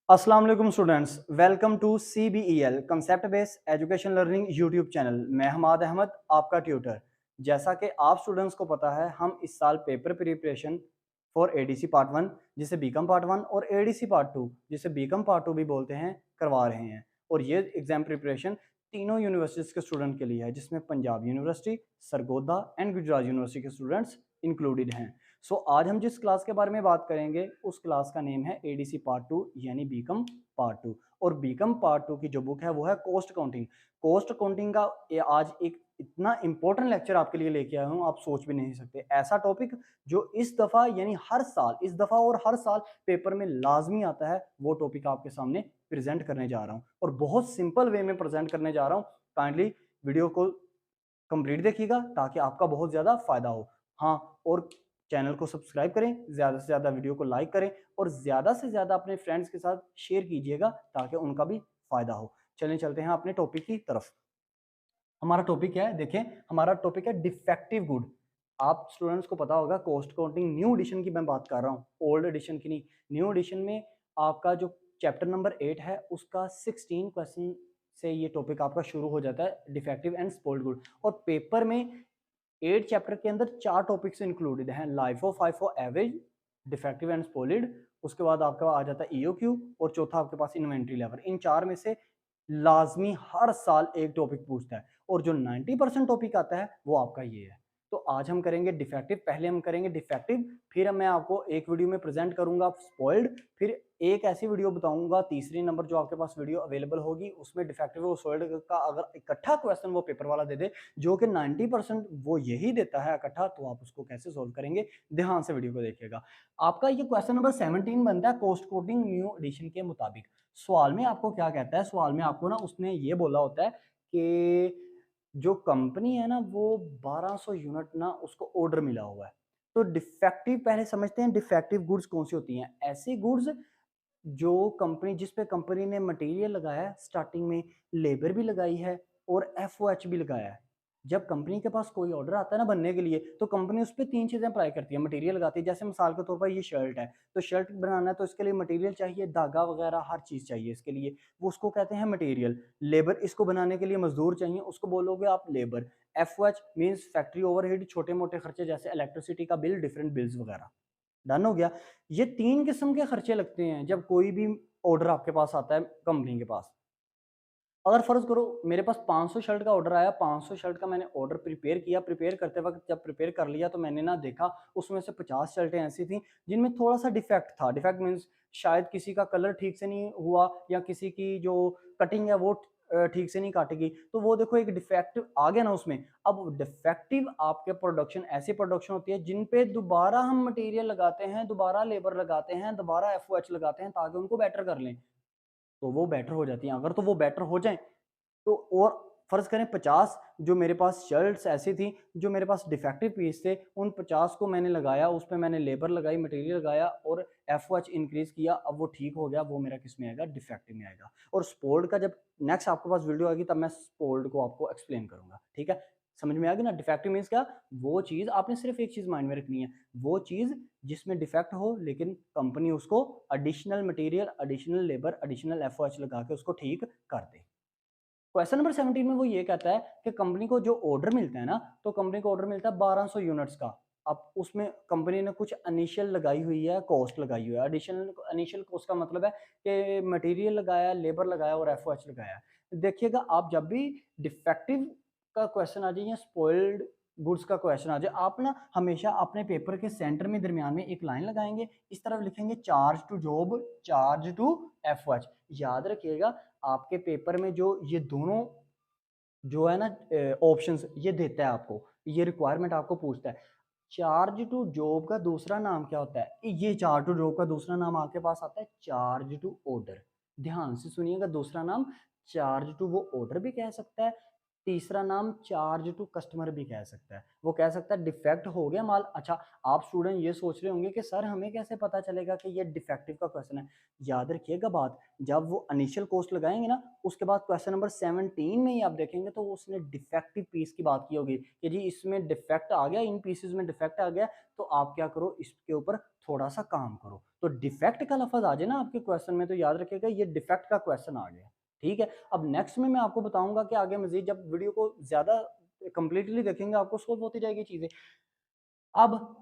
अस्सलाम वालेकुम students, welcome to CBEL concept based education learning YouTube channel. मैं हमाद अहमद, आपका ट्यूटर। जैसा कि आप स्टूडेंट्स को पता है, हम इस साल paper preparation for ADC part 1 जिसे बीकॉम पार्ट 1 और ADC पार्ट 2 जिसे बीकॉम पार्ट 2 भी बोलते हैं करवा रहे हैं। और ये एग्जाम प्रिपरेशन तीनों यूनिवर्सिटीज़ के स्टूडेंट के लिए है, जिसमें Punjab university, Sargodha and Gujarat university के स्टूडेंट्स इंक्लूडेड हैं। आज हम जिस क्लास के बारे में बात करेंगे उस क्लास का नेम है ADC पार्ट 2 यानी बीकम पार्ट 2। और बीकम पार्ट 2 की जो बुक है वो है कोस्ट काउंटिंग। कोस्ट काउंटिंग का ये आज एक इतना इंपॉर्टेंट लेक्चर आपके लिए लेके आया हूँ, आप सोच भी नहीं सकते। ऐसा टॉपिक जो इस दफा यानी हर साल, इस दफा और हर साल पेपर में लाजमी आता है, वो टॉपिक आपके सामने प्रेजेंट करने जा रहा हूँ और बहुत सिंपल वे में प्रेजेंट करने जा रहा हूँ। काइंडली वीडियो को कंप्लीट देखिएगा ताकि आपका बहुत ज़्यादा फायदा हो। हाँ, और चैनल को सब्सक्राइब करें, ज़्यादा से ज़्यादा वीडियो को लाइक करें और ज़्यादा से ज़्यादा अपने फ्रेंड्स के साथ शेयर कीजिएगा ताकि उनका भी फ़ायदा हो। चलें चलते हैं अपने टॉपिक की तरफ। हमारा टॉपिक क्या है? देखें, हमारा टॉपिक है डिफेक्टिव गुड। आप स्टूडेंट्स को पता होगा कोस्ट काउंटिंग न्यू एडिशन की मैं बात कर रहा हूँ, ओल्ड एडिशन की नहीं। न्यू एडिशन में आपका जो चैप्टर नंबर 8 है उसका 16 क्वेश्चन से ये टॉपिक आपका शुरू हो जाता है, डिफेक्टिव एंड स्पॉइल्ड गुड। और पेपर में 8 चैप्टर के अंदर 4 टॉपिक्स इंक्लूडेड हैं, life of five for average, defective and spoiled, उसके बाद आपका आ जाता है EOQ और चौथा आपके पास इन्वेंट्री लेवल। इन चार में से लाजमी हर साल एक टॉपिक पूछता है और जो 90% टॉपिक आता है वो आपका ये है। तो आज हम करेंगे डिफेक्टिव, पहले हम करेंगे डिफेक्टिव, फिर मैं आपको एक वीडियो में प्रेजेंट करूंगा स्पॉइल्ड, फिर एक ऐसी वीडियो बताऊंगा तीसरी नंबर जो आपके पास वीडियो अवेलेबल होगी उसमें डिफेक्टिव और स्पॉइल्ड का अगर इकट्ठा क्वेश्चन वो पेपर वाला दे दे जो कि 90% वो यही देता है इकट्ठा, तो आप उसको कैसे सोल्व करेंगे, ध्यान से वीडियो को देखिएगा। आपका ये क्वेश्चन नंबर 17 बनता है कोस्ट कोडिंग न्यू एडिशन के मुताबिक। सवाल में आपको क्या कहता है? सवाल में आपको ना उसने ये बोला होता है कि जो कंपनी है ना वो 1200 यूनिट ना उसको ऑर्डर मिला हुआ है। तो डिफेक्टिव पहले समझते हैं, डिफेक्टिव गुड्स कौन सी होती हैं? ऐसी गुड्स जो कंपनी, जिस पे कंपनी ने मटेरियल लगाया है, स्टार्टिंग में लेबर भी लगाई है और FOH भी लगाया है। जब कंपनी के पास कोई ऑर्डर आता है ना बनने के लिए, तो कंपनी उस पे 3 चीज़ें अप्लाई करती है, मटेरियल लगाती है। जैसे मिसाल के तौर पर ये शर्ट है, तो शर्ट बनाना है तो इसके लिए मटेरियल चाहिए, धागा वगैरह हर चीज़ चाहिए इसके लिए, वो उसको कहते हैं मटेरियल। लेबर, इसको बनाने के लिए मजदूर चाहिए, उसको बोलोगे आप labour. FOH means factory overhead, छोटे मोटे खर्चे जैसे इलेक्ट्रिसिटी का बिल, डिफरेंट बिल्स वगैरह। डन हो गया। ये 3 किस्म के खर्चे लगते हैं जब कोई भी ऑर्डर आपके पास आता है कंपनी के पास। अगर फर्ज करो मेरे पास 500 शर्ट का ऑर्डर आया, 500 शर्ट का मैंने ऑर्डर प्रिपेयर किया, प्रिपेयर करते वक्त जब प्रिपेयर कर लिया तो मैंने ना देखा उसमें से 50 शर्टें ऐसी थी जिनमें थोड़ा सा डिफेक्ट था। डिफेक्ट मीन्स शायद किसी का कलर ठीक से नहीं हुआ या किसी की जो कटिंग है वो ठीक से नहीं काटेगी, तो वो देखो एक डिफेक्टिव आ गया ना उसमें। अब डिफेक्टिव आपके प्रोडक्शन, ऐसी प्रोडक्शन होती है जिन पे दोबारा हम मटेरियल लगाते हैं, दोबारा लेबर लगाते हैं, दोबारा FOH लगाते हैं ताकि उनको बेटर कर लें, तो वो बेटर हो जाती हैं। अगर तो वो बेटर हो जाएँ तो, और फर्ज करें 50 जो मेरे पास शर्ट्स ऐसी थी जो मेरे पास डिफेक्टिव पीस थे, उन 50 को मैंने लगाया, उस पे मैंने लेबर लगाई, मटेरियल लगाया और FOH इंक्रीज किया, अब वो ठीक हो गया, वो मेरा किस में आएगा? डिफेक्टिव में आएगा। और स्पोल्ड का जब नेक्स्ट आपके पास वीडियो आएगी तब मैं स्पोल्ड को आपको एक्सप्लेन करूंगा, ठीक है? समझ में आ गई ना? डिफेक्टिव मीन्स क्या? वो चीज आपने सिर्फ एक चीज माइंड में रखनी है, वो चीज जिसमें डिफेक्ट हो लेकिन कंपनी उसको additional material, additional labour, additional FOH लगा के उसको ठीक कर दे। क्वेश्चन नंबर 17 में वो ये कहता है कि कंपनी को जो ऑर्डर मिलता है ना, तो कंपनी को ऑर्डर मिलता है 1200 यूनिट्स का। अब उसमें कंपनी ने कुछ इनिशियल लगाई हुई है, कॉस्ट लगाई हुई है। एडिशनल इनिशियल कॉस्ट का मतलब है कि मटेरियल लगाया, लेबर लगाया और FOH लगाया। देखिएगा आप जब भी डिफेक्टिव का क्वेश्चन आ जाए या स्पॉइल्ड गुड्स का क्वेश्चन आ जाए, आप ना हमेशा अपने पेपर के सेंटर में दरमियान में एक लाइन लगाएंगे, इस तरफ लिखेंगे charge to job, charge to FOH। याद रखिएगा आपके पेपर में जो ये दोनों जो है ना ऑप्शंस ये देता है आपको, ये रिक्वायरमेंट आपको पूछता है। चार्ज टू जॉब का दूसरा नाम क्या होता है? ये चार्ज टू जॉब का दूसरा नाम आपके पास आता है चार्ज टू ऑर्डर। ध्यान से सुनिएगा, दूसरा नाम चार्ज टू वो ऑर्डर भी कह सकता है, तीसरा नाम चार्ज टू कस्टमर भी कह सकता है। वो कह सकता है डिफेक्ट हो गया माल। अच्छा, आप स्टूडेंट ये सोच रहे होंगे कि सर हमें कैसे पता चलेगा कि ये डिफेक्टिव का क्वेश्चन है। याद रखिएगा बात, जब वो इनिशियल कॉस्ट लगाएंगे ना, उसके बाद क्वेश्चन नंबर 17 में ही आप देखेंगे तो उसने डिफेक्टिव पीस की बात की होगी कि जी इसमें डिफेक्ट आ गया, इन पीसेज में डिफेक्ट आ गया, तो आप क्या करो, इसके ऊपर थोड़ा सा काम करो। तो डिफेक्ट का लफज आ जाए ना आपके क्वेश्चन में, तो याद रखिएगा ये डिफेक्ट का क्वेश्चन आ गया। ठीक है, अब नेक्स्ट में मैं आपको बताऊंगा कि आगे मजीद जब वीडियो को ज्यादा कंप्लीटली देखेंगे आपको सोल्व होती जाएगी चीजें। अब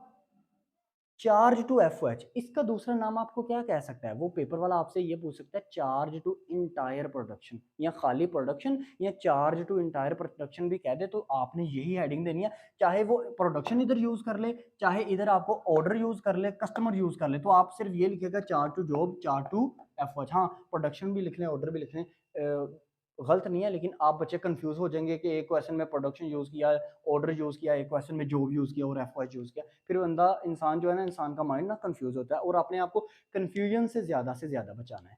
charge to F O H, इसका दूसरा नाम आपको क्या कह सकता है, वो पेपर वाला आपसे ये पूछ सकता है चार्ज टू इंटायर प्रोडक्शन, या खाली प्रोडक्शन, या चार्ज टू इंटायर प्रोडक्शन भी कह दे, तो आपने यही हेडिंग देनी है। चाहे वो प्रोडक्शन इधर यूज कर ले, चाहे इधर आपको ऑर्डर यूज कर ले, कस्टमर यूज कर ले, तो आप सिर्फ ये लिखेगा charge to job, charge to F O H. हाँ, प्रोडक्शन भी लिख लें, ऑर्डर भी लिख लें, गलत नहीं है, लेकिन आप बच्चे कंफ्यूज हो जाएंगे कि एक क्वेश्चन में प्रोडक्शन यूज किया, ऑर्डर यूज किया, एक क्वेश्चन में जॉब यूज किया और एफ ओ एच यूज किया, फिर बंदा इंसान जो है ना, इंसान का माइंड ना कंफ्यूज होता है, और अपने आप को कंफ्यूजन से ज्यादा बचाना है।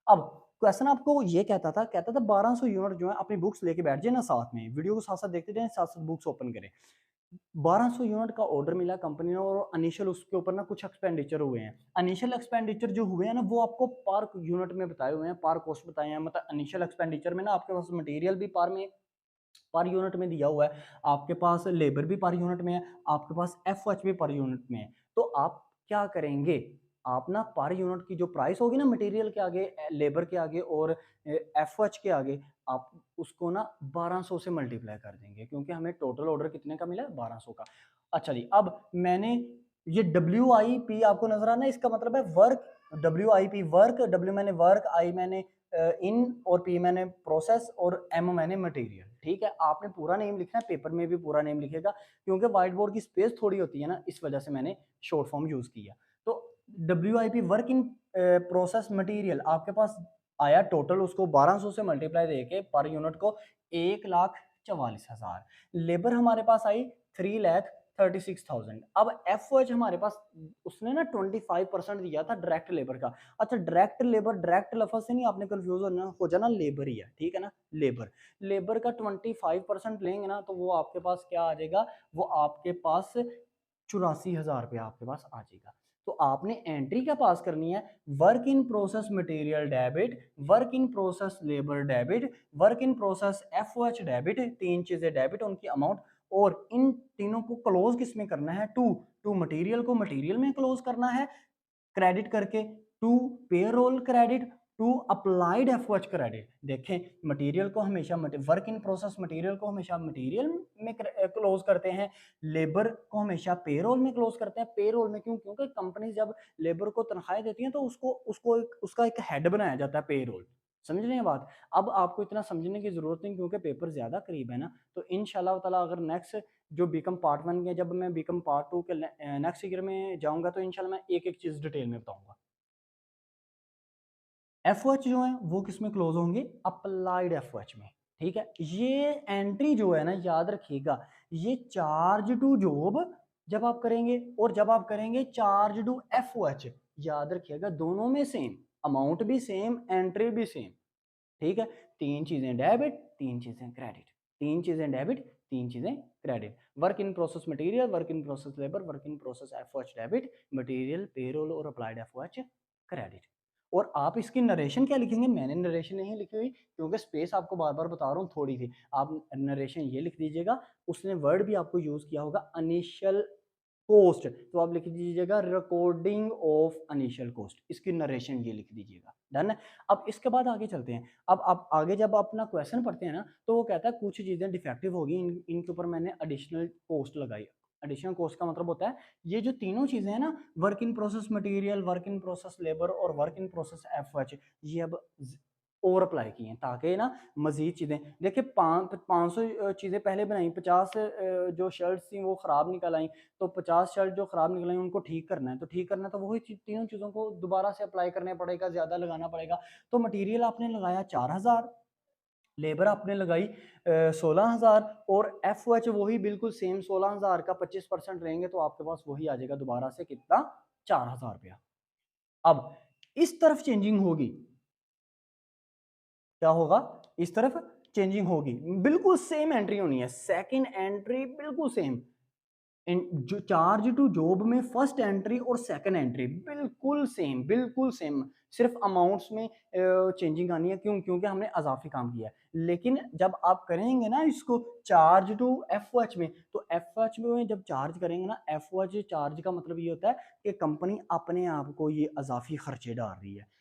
अब क्वेश्चन आपको ये कहता था 1200 यूनिट जो है अपनी बुक्स लेके बैठ जाए ना, साथ में वीडियो को साथ साथ देखते जाए, साथ साथ बुक्स ओपन करें। 1200 यूनिट का ऑर्डर मिला कंपनी ने, और इनिशियल उसके ऊपर ना कुछ एक्सपेंडिचर हुए हैं। इनिशियल एक्सपेंडिचर जो हुए हैं ना, वो आपको पर यूनिट में बताए हुए हैं, पर कॉस्ट बताए हैं। मतलब इनिशियल एक्सपेंडिचर में ना आपके पास मटेरियल भी पर यूनिट में दिया हुआ है, आपके पास लेबर भी पर यूनिट में है, आपके पास एफ एच भी पर यूनिट में है। तो आप क्या करेंगे, आप ना पर यूनिट की जो प्राइस होगी ना मटेरियल के आगे, लेबर के आगे और एफ एच के आगे, आप उसको ना 1200 से मल्टीप्लाई कर देंगे, क्योंकि हमें टोटल ऑर्डर कितने का मिला है, 1200 का। अच्छा जी, अब मैंने ये डब्ल्यू आई पी आपको नजर आना है, इसका मतलब है work. W I P work, W मैंने वर्क, आई मैंने इन, और पी मैंने प्रोसेस, और एम मैंने मटेरियल। ठीक है, आपने पूरा नेम लिखना है, पेपर में भी पूरा नेम लिखेगा, क्योंकि व्हाइट बोर्ड की स्पेस थोड़ी होती है ना, इस वजह से मैंने शॉर्ट फॉर्म यूज किया। तो W I P work in process material आपके पास आया टोटल, उसको 1200 से मल्टीप्लाई देके पर यूनिट को 1,44,000। लेबर हमारे पास आई 3,36,000। अब एफ ओ एच हमारे पास, उसने ना 25% दिया था डायरेक्ट लेबर का। अच्छा, डायरेक्ट लेबर, डायरेक्ट लफ्ज से नहीं आपने कंफ्यूज हो जाना, लेबर ही है, ठीक है ना, लेबर। लेबर का 25% लेंगे ना, तो वो आपके पास क्या आ जाएगा, वो आपके पास 84,000 रुपया आपके पास आ जाएगा। तो आपने एंट्री क्या पास करनी है, work in process material debit, work in process labour debit, work in process F O H debit, तीन चीजें डेबिट, उनकी अमाउंट, और इन तीनों को क्लोज किस में करना है, टू टू मटेरियल को मटेरियल में क्लोज करना है क्रेडिट करके, to payroll credit, to applied effort credit. देखें, मटेरियल को हमेशा वर्क इन प्रोसेस मटेरियल को हमेशा मटेरियल में क्लोज करते हैं, लेबर को हमेशा पेरोल में क्लोज करते हैं। पेरोल में क्यों, क्योंकि कंपनी जब लेबर को तनख्वाहें देती हैं तो उसको उसको उसका एक हेड बनाया जाता है पेरोल। समझ रहे हैं बात। अब आपको इतना समझने की जरूरत नहीं, क्योंकि पेपर ज्यादा करीब है ना। तो इंशाल्लाह ताला अगर नेक्स्ट जो बीकॉम पार्ट 1 के, जब मैं बीकॉम पार्ट 2 के नेक्स्ट ईयर में जाऊंगा, तो इंशाल्लाह मैं एक एक चीज डिटेल में बताऊंगा। एफ ओ एच जो है वो किस में क्लोज होंगे, अप्लाइड एफ ओ एच में। ठीक है, ये एंट्री जो है ना, याद रखिएगा, ये चार्ज टू जॉब जब आप करेंगे, और जब आप करेंगे charge to F O H, याद रखिएगा दोनों में सेम अमाउंट भी सेम, एंट्री भी सेम। ठीक है, तीन चीजें डेबिट, तीन चीजें क्रेडिट, तीन चीजें डेबिट, तीन चीजें credit. Work in process material, work in process labour, work in process F H debit, material payroll और अप्लाइड एफ एच क्रेडिट। और आप इसकी नरेशन क्या लिखेंगे, मैंने नरेशन नहीं लिखी हुई, क्योंकि स्पेस आपको बार बार बता रहा हूँ थोड़ी थी। आप नरेशन ये लिख दीजिएगा, उसने वर्ड भी आपको यूज किया होगा इनिशियल कॉस्ट, तो आप लिख दीजिएगा रिकॉर्डिंग ऑफ इनिशियल कॉस्ट, इसकी नरेशन ये लिख दीजिएगा। डन है। अब इसके बाद आगे चलते हैं। अब आप आगे जब अपना क्वेश्चन पढ़ते हैं ना, तो वो कहता है कुछ चीजें डिफेक्टिव होगी, इनके ऊपर मैंने एडिशनल कॉस्ट लगाई। एडिशनल कॉस्ट का मतलब होता है ये जो तीनों चीजें हैं ना, work in process material, work in process labour और work in process F H, ये अब और अप्लाई किए हैं, ताकि ना मजीद चीज़ें देखिए, 500 चीज़ें पहले बनाई, 50 जो शर्ट्स थी वो ख़राब निकल आई, तो 50 शर्ट जो ख़राब निकल आई उनको ठीक करना है, तो ठीक करना है तो वही तीनों चीज़ों को दोबारा से अप्लाई करना पड़ेगा, ज़्यादा लगाना पड़ेगा। तो मटीरियल आपने लगाया 4,000, लेबर आपने लगाई 16,000, और एफ ओ एच वही बिल्कुल सेम 16,000 का 25% रहेंगे, तो आपके पास वही आ जाएगा दोबारा से कितना, 4,000 रुपया। अब इस तरफ चेंजिंग होगी, क्या होगा, इस तरफ चेंजिंग होगी, बिल्कुल सेम एंट्री होनी है, सेकंड एंट्री बिल्कुल सेम। जो चार्ज टू जॉब में फर्स्ट एंट्री और सेकंड एंट्री बिल्कुल सेम, बिल्कुल सेम। सिर्फ अमाउंट्स में चेंजिंग आनी है, क्योंकि हमने अजाफी काम किया है। लेकिन जब आप करेंगे ना इसको चार्ज टू एफओएच में, तो एफओएच में जब चार्ज करेंगे ना, एफओएच चार्ज का मतलब ये होता है कि कंपनी अपने आप को ये अजाफी खर्चे डाल रही है।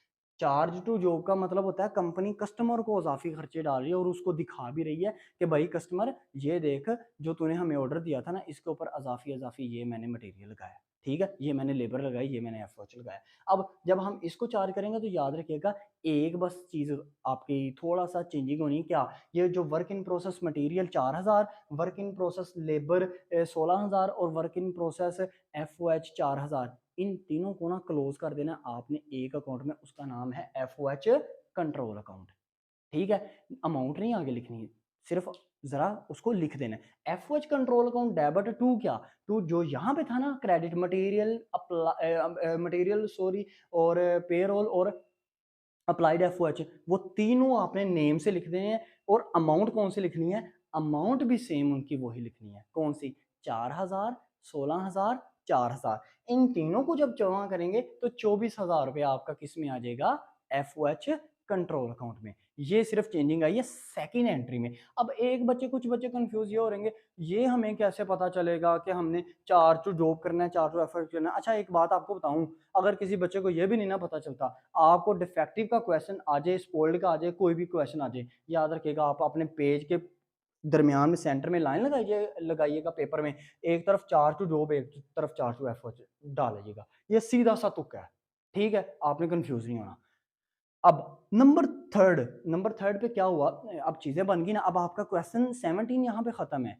चार्ज टू जॉब का मतलब होता है कंपनी कस्टमर को इजाफी खर्चे डाल रही है और उसको दिखा भी रही है कि भाई कस्टमर ये देख, जो तूने हमें ऑर्डर दिया था ना, इसके ऊपर अजाफी अजाफी ये मैंने मटेरियल लगाया, ठीक है, ये मैंने लेबर लगाई, ये मैंने एफओएच लगाया। अब जब हम इसको चार्ज करेंगे तो याद रखिएगा एक बस चीज़ आपकी थोड़ा सा चेंजिंग होनी है, क्या, ये जो work in process material 4000, work in process labour 16000 और वर्क इन प्रोसेस एफओएच 4000, इन तीनों को ना क्लोज कर देना आपने एक अकाउंट में, उसका नाम है एफओएच कंट्रोल अकाउंट, ठीक है। अमाउंट नहीं आगे लिखनी है, सिर्फ जरा उसको लिख देना है। FOH control account debit to क्या, टू जो यहाँ पे था ना क्रेडिट मटेरियल, मटेरियल सॉरी, और पेरोल और अप्लाइड एफओएच, वो तीनों आपने नेम से लिख देने हैं। और अमाउंट कौन सी लिखनी है, अमाउंट भी सेम उनकी वही लिखनी है, कौन सी, 4000, 16000, 4000। इन तीनों को जब जमा करेंगे तो 24000 रुपया आपका किस में आ जाएगा, एफओएच कंट्रोल अकाउंट में। ये सिर्फ चेंजिंग आई है सेकंड एंट्री में। अब कुछ बच्चे कंफ्यूज ये हो रहेंगे, ये हमें कैसे पता चलेगा कि हमने चार्ज टू जॉब करना है, चार्ज टू एफर्ट करना है। अच्छा एक बात आपको बताऊं, अगर किसी बच्चे को ये भी नहीं ना पता चलता, आपको डिफेक्टिव का क्वेश्चन आ जाए, स्पोल्ड का आ जाए, कोई भी क्वेश्चन आ जाए, याद रखिएगा आप अपने पेज के दरमियान में सेंटर में लाइन लगाइएगा पेपर में, एक तरफ चार्ज टू जॉब, एक तरफ चार्ज टू एफर्ट डालिएगा, ये सीधा सा तुक्का है, ठीक है, आपने कंफ्यूज नहीं होना। अब नंबर थर्ड पे क्या हुआ, अब चीजें बन गई ना, अब आपका क्वेश्चन 17 यहाँ पे खत्म है,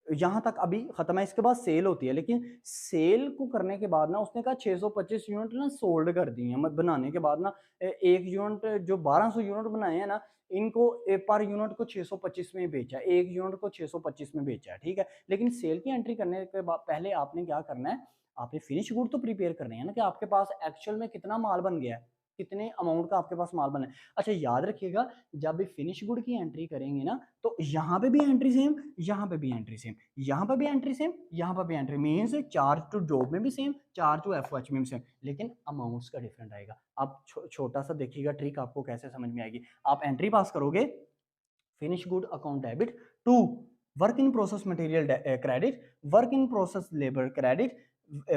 यहाँ तक अभी खत्म है, इसके बाद सेल होती है, लेकिन सेल को करने के बाद ना उसने कहा 625 यूनिट ना सोल्ड कर दी है, बनाने के बाद ना एक यूनिट जो 1200 यूनिट बनाए हैं ना, इनको पर यूनिट को 625 में बेचा है, एक यूनिट को 625 में बेचा है, ठीक है। लेकिन सेल की एंट्री करने के बाद पहले आपने क्या करना है, आपने फिनिश गुड तो प्रिपेयर करने हैं ना, कि आपके पास एक्चुअल में कितना माल बन गया है, कितने अमाउंट का आपके पास माल बना है। अच्छा याद रखिएगा, जब भी फिनिश गुड की एंट्री करेंगे ना, तो यहाँ पे भी एंट्री सेम, यहाँ पे भी एंट्री सेम, यहाँ पे भी एंट्री सेम, यहाँ पे भी entry, means charge to job में भी सेम, चार्ज टू एफओएच में भी सेम, लेकिन अमाउंट्स का डिफरेंट आएगा। आप छोटा सा देखिएगा ट्रिक, आपको कैसे समझ में आएगी। आप एंट्री पास करोगे, finish good account debit to work in process material credit, work in process labour credit,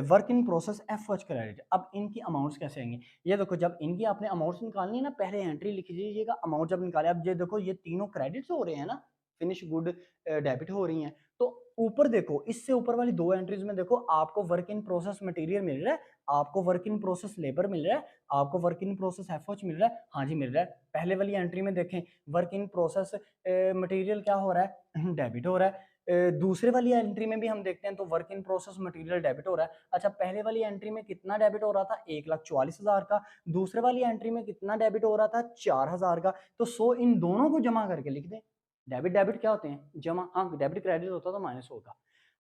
work in process FOH credit. अब इनकी अमाउंट्स कैसे आएंगे, ये देखो, जब इनकी आपने अमाउंट्स निकालनी है ना, पहले एंट्री लिख लीजिएगा, अमाउंट जब निकाले, अब ये देखो ये तीनों क्रेडिट्स हो रहे हैं ना, फिनिश गुड डेबिट हो रही हैं, तो ऊपर देखो, इससे ऊपर वाली दो एंट्रीज में देखो, आपको वर्क इन प्रोसेस मटेरियल मिल रहा है, आपको वर्क इन प्रोसेस लेबर मिल रहा है, आपको वर्क इन प्रोसेस एफओएच मिल रहा है, हाँ जी मिल रहा है। पहले वाली एंट्री में देखें, वर्क इन प्रोसेस मटेरियल क्या हो रहा है, डेबिट हो रहा है। दूसरे वाली एंट्री में भी हम देखते हैं तो work in process material debit हो रहा है। अच्छा पहले वाली एंट्री में कितना डेबिट हो रहा था, 1,44,000 का, दूसरे वाली एंट्री में कितना डेबिट हो रहा था, 4,000 का। तो सो इन दोनों को जमा करके लिख दें, डेबिट डेबिट क्या होते हैं, जमा, हाँ डेबिट क्रेडिट होता तो माइनस होगा।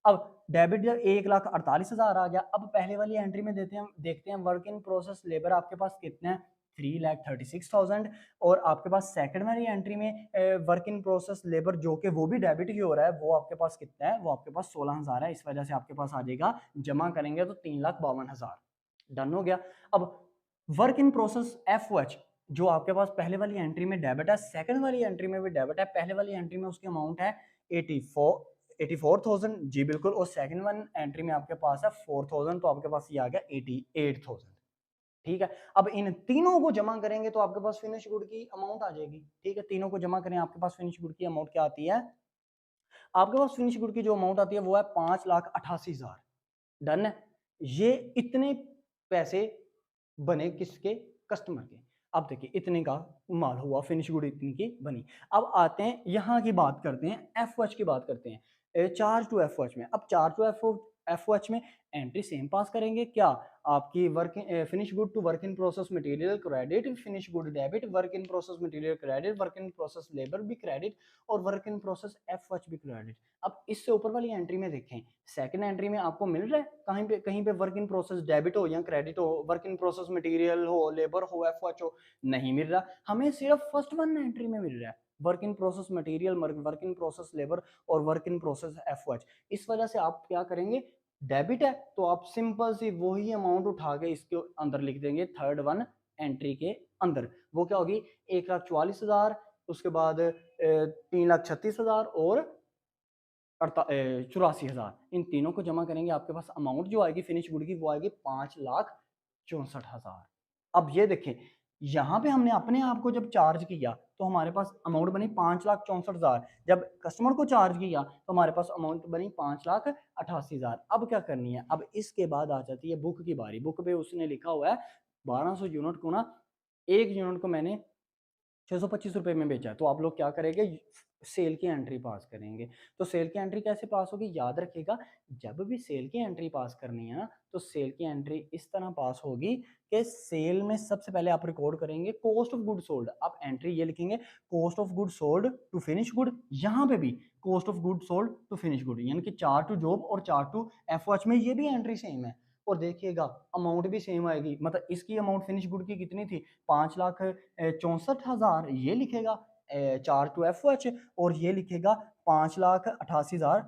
अब डेबिट जब 1,48,000 आ गया, अब पहले वाली एंट्री में देखते हैं वर्क इन प्रोसेस लेबर आपके पास कितना है, 3,36,000, और आपके पास सेकंड वाली एंट्री में वर्क इन प्रोसेस लेबर जो कि वो भी डेबिट ही हो रहा है, वो आपके पास कितना है, वो आपके पास 16,000 है, इस वजह से आपके पास आ जाएगा, जमा करेंगे तो 3,52,000, डन हो गया। अब वर्क इन प्रोसेस एफओएच जो आपके पास पहले वाली एंट्री में डेबिट है, सेकंड वाली एंट्री में भी डेबिट है, पहले वाली एंट्री में उसकी अमाउंट है 84,000 जी बिल्कुल, और सेकंड वन एंट्री में आपके पास है 4,000, तो आपके पास ये आ गया 88,000, ठीक है। अब इन तीनों को जमा करेंगे तो आपके पास फिनिश गुड की अमाउंट आ जाएगी, ठीक है। तीनों को जमा करें, आपके पास फिनिश गुड की अमाउंट क्या आती है, आपके पास फिनिश गुड की जो अमाउंट आती है वो है 5,88,000, डन है। ये इतने पैसे बने किसके, कस्टमर के। अब देखिए इतने का माल हुआ, फिनिश गुड इतनी की बनी। अब आते हैं यहाँ की बात करते हैं, एफओएच की बात करते हैं, चार्ज टू एफओएच में। अब चार्ज टू एफओएच में एंट्री सेम पास करेंगे, क्या, आपकी work finish good to work in process material credit, finish good debit, work in process material credit, work in process labour भी क्रेडिट, और वर्क इन प्रोसेस एफओएच भी credit. अब इससे ऊपर वाली एंट्री में देखें, सेकंड एंट्री में आपको मिल रहा है कहीं पे वर्क इन प्रोसेस डेबिट हो या क्रेडिट हो, वर्क इन प्रोसेस मटेरियल हो, लेबर हो, एफओएच हो, नहीं मिल रहा, हमें सिर्फ फर्स्ट वन एंट्री में मिल रहा है। Work in process material, work in process labour और वर्क इन प्रोसेस एफओएच। इस वजह से आप क्या करेंगे, डेबिट है तो आप सिंपल सी वही अमाउंट उठा के इसके अंदर लिख देंगे थर्ड वन एंट्री के अंदर। वो क्या होगी, 1,44,000, उसके बाद 3,36,000 और 84,000। इन तीनों को जमा करेंगे, आपके पास अमाउंट जो आएगी फिनिश गुड की वो आएगी 5,64,000। अब ये देखें, यहाँ पे हमने अपने आप को जब चार्ज किया तो हमारे पास अमाउंट बनी 5,64,000, जब कस्टमर को चार्ज किया तो हमारे पास अमाउंट बनी 5,88,000। अब क्या करनी है, अब इसके बाद आ जाती है बुक की बारी। बुक पे उसने लिखा हुआ है 1200 यूनिट को ना, एक यूनिट को मैंने 625 रुपए में बेचा है, तो आप लोग क्या करेंगे, सेल की एंट्री पास करेंगे। तो सेल की एंट्री कैसे पास होगी, याद रखिएगा, जब भी सेल की एंट्री पास करनी है ना, तो सेल की एंट्री इस तरह पास होगी कि सेल में सबसे पहले आप रिकॉर्ड करेंगे कॉस्ट ऑफ गुड सोल्ड। आप एंट्री ये लिखेंगे, cost of good sold to finish good, यहाँ पे भी cost of good sold to finish good, यानी कि चार्ट टू जॉब और चार्ट टू एफओएच में ये भी एंट्री सेम है। और देखिएगा अमाउंट भी सेम आएगी, मतलब इसकी अमाउंट फिनिश गुड की कितनी थी, 5,64,000, ये लिखेगा चार्ट टू एफओएच, और ये लिखेगा 5,88,000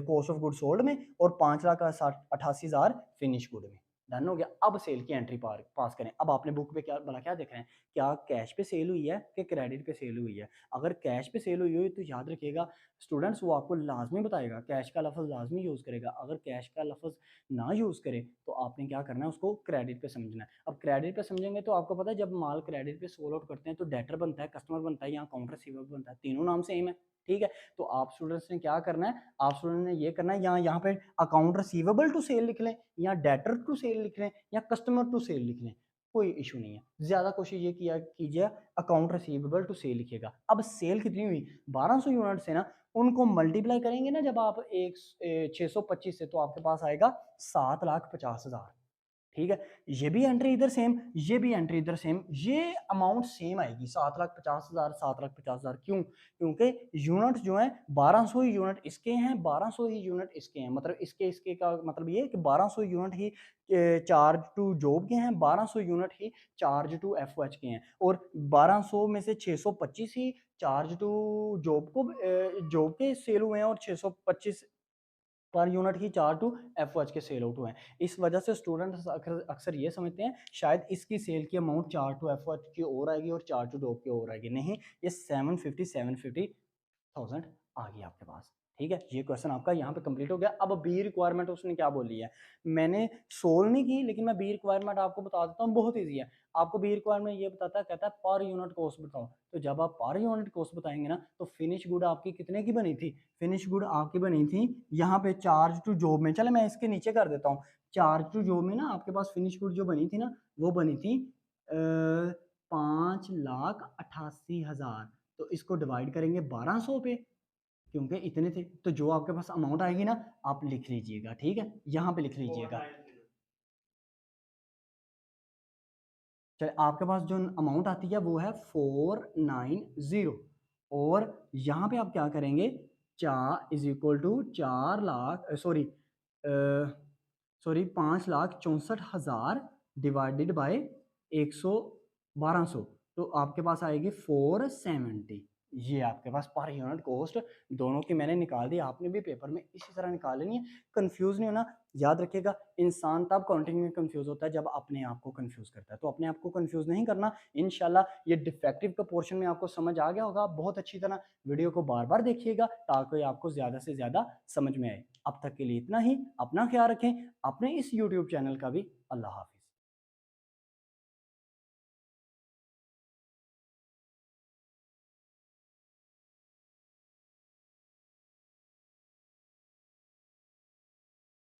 कॉस्ट ऑफ गुड सोल्ड में और 5,88,000 फिनिश गुड में। डन हो गया। अब सेल की एंट्री पास करें। अब आपने बुक पे क्या भला क्या देख रहे हैं, क्या कैश पे सेल हुई है कि क्रेडिट पे सेल हुई है। अगर कैश पे सेल हुई हो तो याद रखिएगा स्टूडेंट्स, वो आपको लाजमी बताएगा, कैश का लफ्ज़ लाजमी यूज़ करेगा। अगर कैश का लफ्ज़ ना यूज़ करे तो आपने क्या करना है, उसको क्रेडिट पे समझना है। अब क्रेडिट पे समझेंगे तो आपको पता है जब माल क्रेडिट पे सोल्ड आउट करते हैं तो डेटर बनता है, कस्टमर बनता है, यहाँ काउंटर रिसीवेबल बनता है, तीनों नाम सेम है, ठीक है। तो आप स्टूडेंट्स ने क्या करना है, आप स्टूडेंट ने ये करना है, यहाँ पे अकाउंट रिसीवेबल टू सेल लिख लें, या डेटर टू सेल लिख लें, या कस्टमर टू सेल लिख लें, कोई इशू नहीं है। ज्यादा कोशिश ये किया कीजिए अकाउंट रिसीवेबल टू सेल लिखिएगा। अब सेल कितनी हुई, 1200 यूनिट से ना, उनको मल्टीप्लाई करेंगे ना जब आप 625 से, तो आपके पास आएगा 7,50,000, ठीक है। ये भी एंट्री इधर सेम, ये भी एंट्री इधर सेम, ये अमाउंट सेम आएगी 7,50,000, 7,50,000। क्यों, क्योंकि यूनिट जो है 1200 ही यूनिट इसके हैं, 1200 ही यूनिट इसके हैं, मतलब इसके इसके का मतलब ये कि 1200 यूनिट ही चार्ज टू जॉब के हैं, 1200 यूनिट ही चार्ज टू एफओएच के हैं, और 1200 में से 625 ही चार्ज टू जॉब को जॉब के सेल हुए हैं, और 625 पर यूनिट ही चार्ज टू एफओएच के सेल आउट हुए हैं। इस वजह से स्टूडेंट्स अक्सर ये समझते हैं शायद इसकी सेल की अमाउंट चार्ज टू एफओएच की और आएगी और चार्ज टू डॉप की और आएगी। नहीं, ये 750,000 आ गई आपके पास, ठीक है। ये क्वेश्चन आपका यहाँ पे कंप्लीट हो गया। अब बी रिक्वायरमेंट उसने क्या बोली है, मैंने सोल्व नहीं की, लेकिन मैं बी रिक्वायरमेंट आपको बता देता हूँ, बहुत ईजी है। आपको बी रिक्वायरमेंट ये बताता है, कहता है पर यूनिट कॉस्ट बताओ। तो जब आप पर यूनिट कॉस्ट बताएंगे ना, तो फिनिश गुड आपकी कितने की बनी थी, फिनिश गुड आपकी बनी थी यहाँ पे चार्ज टू जॉब में, चले मैं इसके नीचे कर देता हूँ, चार्ज टू जॉब में ना आपके पास फिनिश गुड जो बनी थी ना, वो बनी थी 5,88,000। तो इसको डिवाइड करेंगे 1200 पे, क्योंकि इतने थे, तो जो आपके पास अमाउंट आएगी ना आप लिख लीजिएगा, ठीक है, यहाँ पे लिख लीजिएगा। चलिए आपके पास जो अमाउंट आती है वो है 490, और यहाँ पे आप क्या करेंगे, 4 is equal to 4,00,000 sorry 5,64,000 divided by 1200, तो आपके पास आएगी 470। ये आपके पास पर यूनिट कॉस्ट दोनों की मैंने निकाल दी, आपने भी पेपर में इसी तरह निकाल लेनी है। कंफ्यूज नहीं होना, याद रखिएगा इंसान तब काउंटिंग में कंफ्यूज होता है जब अपने आप को कंफ्यूज करता है, तो अपने आप को कंफ्यूज नहीं करना। इंशाल्लाह ये डिफेक्टिव का पोर्शन में आपको समझ आ गया होगा बहुत अच्छी तरह। वीडियो को बार बार देखिएगा ताकि आपको ज़्यादा से ज़्यादा समझ में आए। अब तक के लिए इतना ही, अपना ख्याल रखें, अपने इस यूट्यूब चैनल का भी। अल्लाह हाफिज़।